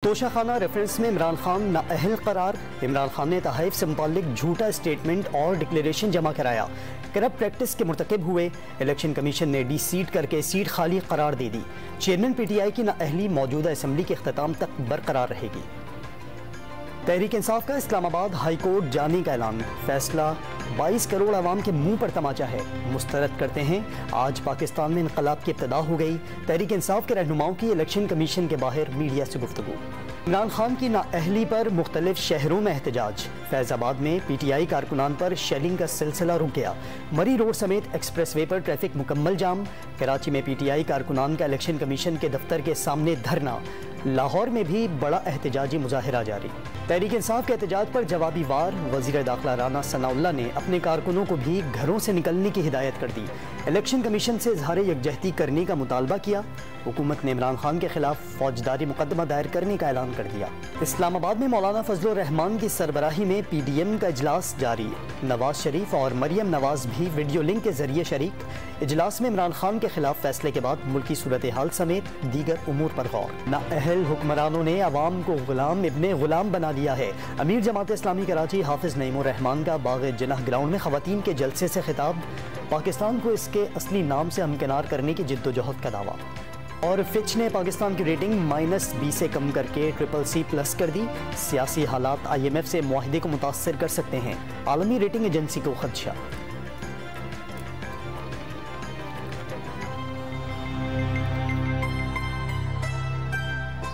Toshakhana reference में इमरान खान नाअहल करार। इमरान खान ने तहरीफ से मुताल्लिक झूठा स्टेटमेंट और डिक्लेरेशन जमा कराया। करप्ट प्रैक्टिस के मुर्तकिब हुए। इलेक्शन कमीशन ने डी-सीट करके सीट खाली करार दे दी। चेयरमैन PTI की नाअहली मौजूदा असम्बली के अख्ताम तक बरकरार रहेगी। तहरीक इंसाफ का इस्लामाबाद हाई कोर्ट जाने का ऐलान। फैसला 22 करोड़ आवाम के मुंह पर तमाचा है। मुस्तरद करते हैं, आज पाकिस्तान में इनकलाब की इब्तिदा हो गई। तहरीक इंसाफ के रहनुमाओं की इलेक्शन कमीशन के बाहर मीडिया से गुफ्तगू। इमरान खान की नाअहली पर मुख्तलिफ शहरों में एहतजाज। फैजाबाद में PTI कारकुनान पर शेलिंग का सिलसिला रुक गया। मरी रोड समेत एक्सप्रेस वे पर ट्रैफिक मुकम्मल जाम। कराची में PTI कारकुनान का इलेक्शन कमीशन के दफ्तर के सामने धरना। लाहौर में भी बड़ा एहतजाजी मुजाहिरा जारी। तहरीक इंसाफ के एहतजाज पर जवाबी वार। वज़ीर दाखिला राना सनाउल्लाह ने अपने कारकुनों को भी घरों से निकलने की हिदायत कर दी। इलेक्शन कमीशन से इजहार यकजहती करने का मुतालबा किया। हुकूमत ने इमरान खान के खिलाफ फौजदारी मुकदमा दायर करने का ऐलान कर दिया। इस्लामाबाद में मौलाना फजलुर रहमान की सरबराही में PDM का इजलास जारी। नवाज शरीफ और मरियम नवाज भी वीडियो लिंक के जरिए शरीक। इजलास में इमरान खान के खिलाफ फैसले के बाद मुल्की सूरत हाल समेत दीगर उमूर पर गौर। नाअहल हुक्मरानों ने अवाम को गुलाम इब्ने गुलाम बना दिया है। अमीर जमात इस्लामी कराची हाफिज नईमुर रहमान का बाग़ जनाह ग्राउंड में खवातीन के जलसे से खिताब। पाकिस्तान को इसके असली नाम से हमकिनार करने की जिद्दोजहद का दावा। और फिच ने पाकिस्तान की रेटिंग -B से कम करके CCC+ कर दी। सियासी हालात IMF से मुआहदे को मुतासर कर सकते हैं, आलमी रेटिंग एजेंसी को खदशा।